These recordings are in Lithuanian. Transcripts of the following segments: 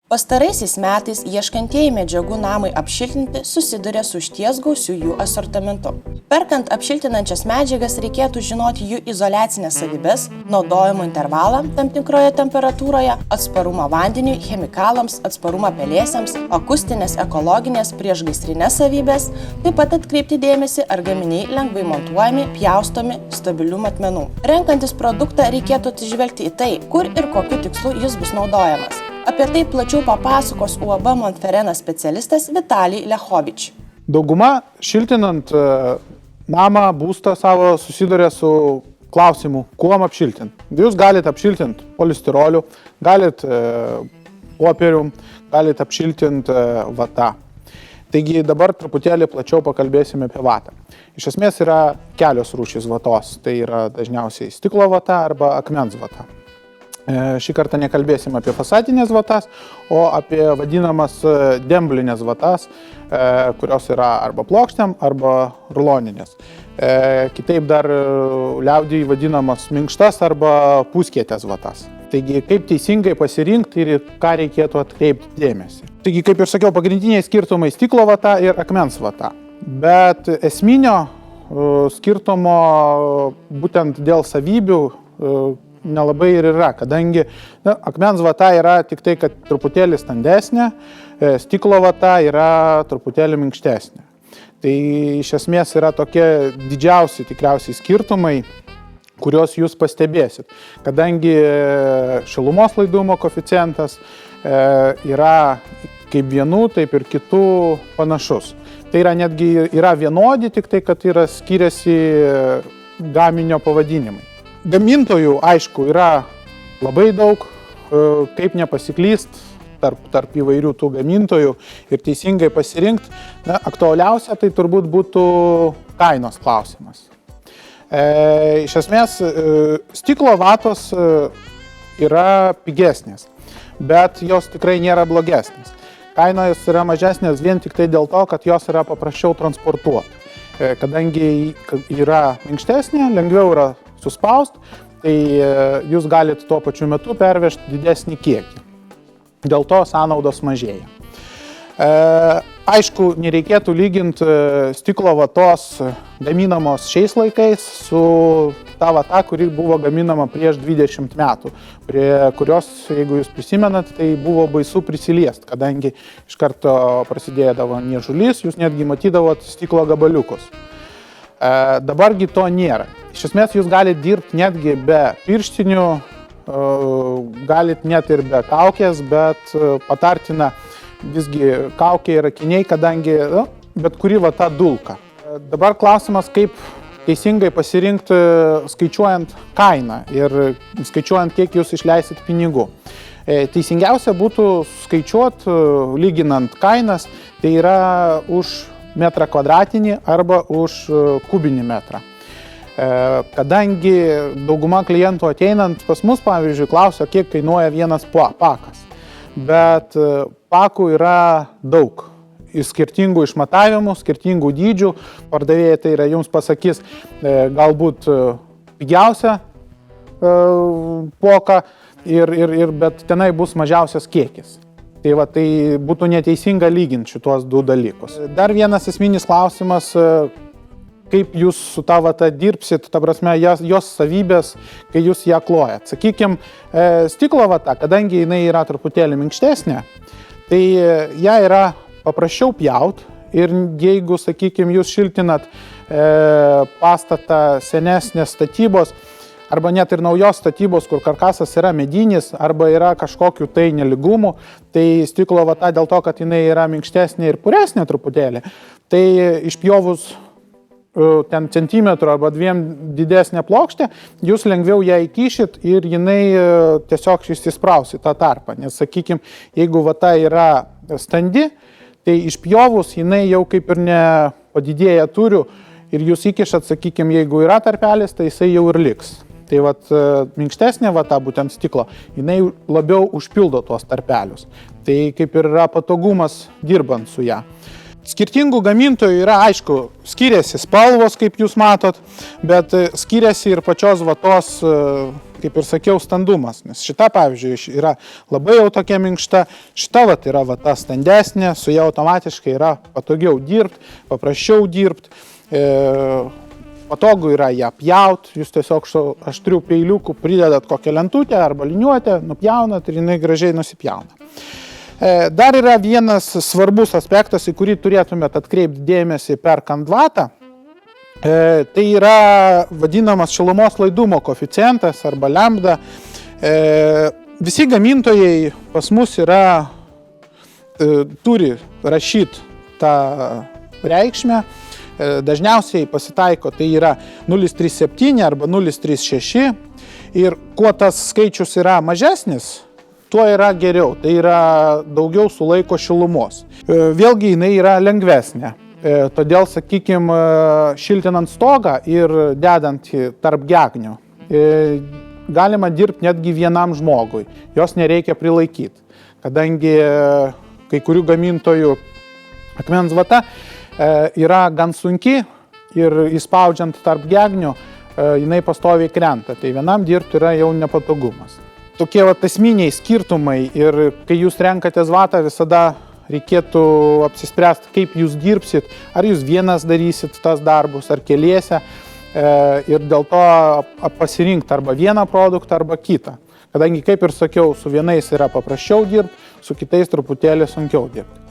Pastaraisiais metais ieškantieji medžiagų namui apšiltinti susiduria su išties gausiu jų asortimentu. Perkant apšiltinančias medžiagas reikėtų žinoti jų izoliacinės savybes, naudojimo intervalą tam tikroje temperatūroje, atsparumą vandeniui, chemikalams, atsparumą pelėsiams, akustinės, ekologinės, priešgaisrinės savybės, taip pat atkreipti dėmesį, ar gaminiai lengvai montuojami, pjaustomi, stabilių matmenų. Renkantis produktą reikėtų atsižvelgti į tai, kur ir kokiu tikslu jis bus naudojamas. Apie tai plačiau papasakos UAB Montferenas specialistas Vitalij Lechovič. Dauguma šiltinant namą, būstą savo susiduria su klausimu, kuom apšiltinti. Jūs galite apšiltinti polistiroliu, galite popierium, galite apšiltinti vata. Taigi dabar truputėlį plačiau pakalbėsime apie vatą. Iš esmės yra kelios rūšys vatos. Tai yra dažniausiai stiklo vata arba akmens vata. Šį kartą nekalbėsim apie fasadinės vatas, o apie vadinamas demblinės vatas, kurios yra arba plokštėm, arba ruloninės. Kitaip dar liaudyje vadinamas minkštas arba puskietės vatas. Taigi, kaip teisingai pasirinkti ir ką reikėtų atkreipti dėmesį. Taigi, kaip ir sakiau, pagrindiniai skirtumai stiklo vata ir akmens vata. Bet esminio skirtumo būtent dėl savybių nelabai ir yra, kadangi akmens vata yra tik tai, kad truputėlį standesnė, stiklo vata yra truputėlį minkštesnė. Tai iš esmės yra tokie didžiausi tikriausiai skirtumai, kuriuos jūs pastebėsit. Kadangi šilumos laidumo koeficientas yra kaip vienų, taip ir kitų panašus. Tai yra netgi yra vienodi, tik tai, kad yra skiriasi gaminio pavadinimai. Gamintojų, aišku, yra labai daug, kaip nepasiklyst tarp įvairių tų gamintojų ir teisingai pasirinkti. Aktualiausia tai turbūt būtų kainos klausimas. Iš esmės, stiklo vatos yra pigesnės, bet jos tikrai nėra blogesnės. Kainos yra mažesnės vien tik tai dėl to, kad jos yra paprasčiau transportuoti. Kadangi yra minkštesnė, lengviau yra suspaust, tai jūs galite tuo pačiu metu pervežti didesnį kiekį. Dėl to sąnaudos mažėja. Aišku, nereikėtų lyginti stiklo vatos gaminamos šiais laikais su ta vata, kuri buvo gaminama prieš 20 metų, prie kurios, jeigu jūs prisimenat, tai buvo baisu prisiliest, kadangi iš karto prasidėdavo niežulys, jūs netgi matydavot stiklo gabaliukus. Dabargi to nėra. Iš esmės jūs galite dirbti netgi be pirštinių, galite net ir be kaukės, bet patartina visgi kaukė ir akiniai, kadangi bet kuri vata dulka. Dabar klausimas, kaip teisingai pasirinkti skaičiuojant kainą ir skaičiuojant, kiek jūs išleisit pinigų. Teisingiausia būtų skaičiuoti, lyginant kainas, tai yra už metrą kvadratinį arba už kubinį metrą. Kadangi dauguma klientų ateinant pas mus, pavyzdžiui, klausia, kiek kainuoja vienas pakas. Bet pakų yra daug. Skirtingų išmatavimų, skirtingų dydžių. Pardavėjai tai yra jums pasakys galbūt pigiausia poka, bet tenai bus mažiausias kiekis. Tai būtų neteisinga lyginti šitos du dalykus. Dar vienas esminis klausimas, kaip jūs su ta vata dirbsit, ta prasme, jos savybės, kai jūs ją klojat. Sakykime, stiklo vata, kadangi jinai yra truputėlį minkštesnė, tai ją yra paprasčiau pjaut ir jeigu, sakykime, jūs šiltinat pastatą senesnės statybos, arba net ir naujos statybos, kur karkasas yra medinis, arba yra kažkokių tai neligumų, tai stiklo vata dėl to, kad jinai yra minkštesnė ir puresnė truputėlį, tai išpjovus ten centimetrų arba 2 didesnė plokštė, jūs lengviau ją įkišit ir jinai tiesiog įsisprausi tą tarpą. Nes, sakykime, jeigu vata yra standi, tai išpjovus jinai jau kaip ir nepadidėja turiu ir jūs įkišat, sakykime, jeigu yra tarpelis, tai jisai jau ir liks. Tai minkštesnė vata, būtent stiklo, jinai labiau užpildo tuos tarpelius. Tai kaip ir yra patogumas dirbant su ją. Skirtingų gamintojų yra, aišku, skiriasi spalvos, kaip jūs matot, bet skiriasi ir pačios vatos, kaip ir sakiau, standumas. Nes šita, pavyzdžiui, yra labai jau tokia minkšta, šita vat yra vata standesnė, su ja automatiškai yra patogiau dirbti, paprasčiau dirbti, patogu yra ją pjaut, jūs tiesiog su aštriu peiliuku pridedat kokią lentutę arba liniuotę, nupjaunat ir jinai gražiai nusipjauna. Dar yra vienas svarbus aspektas, į kurį turėtumėt atkreipti dėmesį perkant vatą. Tai yra vadinamas šilumos laidumo koeficientas arba lambda. Visi gamintojai pas mus turi rašyti tą reikšmę. Dažniausiai pasitaiko, tai yra 0,37 arba 0,36 ir kuo tas skaičius yra mažesnis, tuo yra geriau, tai yra daugiau sulaiko šilumos. Vėlgi jinai yra lengvesnė, todėl, sakykime, šiltinant stogą ir dedant tarp gegnių, galima dirbti netgi vienam žmogui, jos nereikia prilaikyti, kadangi kai kurių gamintojų akmens vata yra gan sunki ir įspaudžiant tarp gegnių, jinai pastoviai krenta, tai vienam dirbti yra jau nepatogumas. Tokie esminiai skirtumai ir kai jūs renkatės vatą, visada reikėtų apsispręsti, kaip jūs dirbsit, ar jūs vienas darysit tas darbus, ar keliese ir dėl to pasirinkti arba vieną produktą, arba kitą. Kadangi, kaip ir sakiau, su vienais yra paprasčiau dirbti, su kitais truputėlį sunkiau dirbti.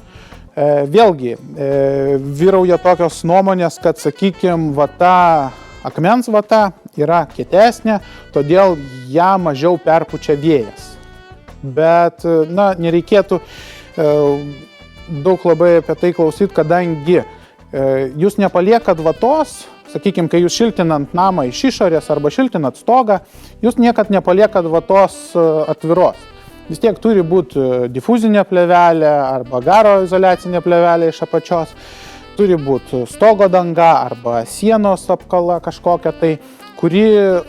Vėlgi, vyrauja tokios nuomonės, kad, sakykime, vata, akmens vata yra kietesnė, todėl ją mažiau perpučia vėjas. Bet, nereikėtų daug labai apie tai klausyti, kadangi jūs nepaliekat vatos, sakykime, kai jūs šiltinant namą iš išorės arba šiltinat stogą, jūs niekad nepaliekat vatos atviros. Vis tiek turi būti difuzinė plėvelė arba garo izoliacinė plėvelė iš apačios, turi būti stogo danga arba sienos apkala kažkokia tai, kuri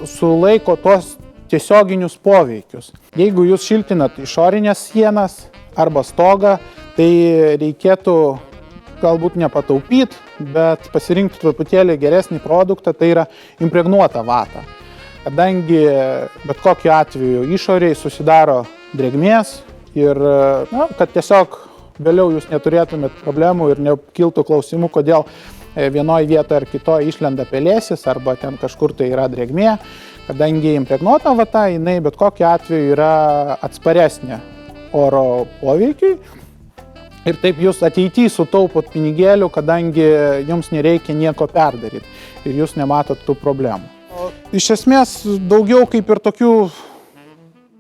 sulaiko tos tiesioginius poveikius. Jeigu jūs šiltinat išorinės sienas arba stogą, tai reikėtų galbūt nepataupyti, bet pasirinkti truputėlį geresnį produktą, tai yra impregnuotą vatą. Kadangi bet kokiu atveju išoriai susidaro drėgmės ir kad tiesiog vėliau jūs neturėtumėt problemų ir nekiltų klausimų, kodėl vienoje vietoje ar kitoje išlenda pelėsis arba ten kažkur tai yra drėgmė, kadangi impregnuota vata, jinai bet kokiu atveju yra atsparesnė oro poveikiui ir taip jūs ateityje sutaupot pinigėlių, kadangi jums nereikia nieko perdaryti ir jūs nematot tų problemų. Iš esmės daugiau kaip ir tokių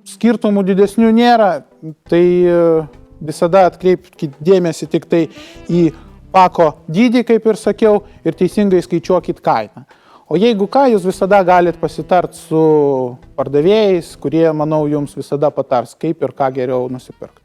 skirtumų didesnių nėra, tai visada atkreipkite dėmesį tik tai į pako dydį, kaip ir sakiau, ir teisingai skaičiuokit kainą. O jeigu ką, jūs visada galite pasitart su pardavėjais, kurie, manau, jums visada patars, kaip ir ką geriau nusipirkti.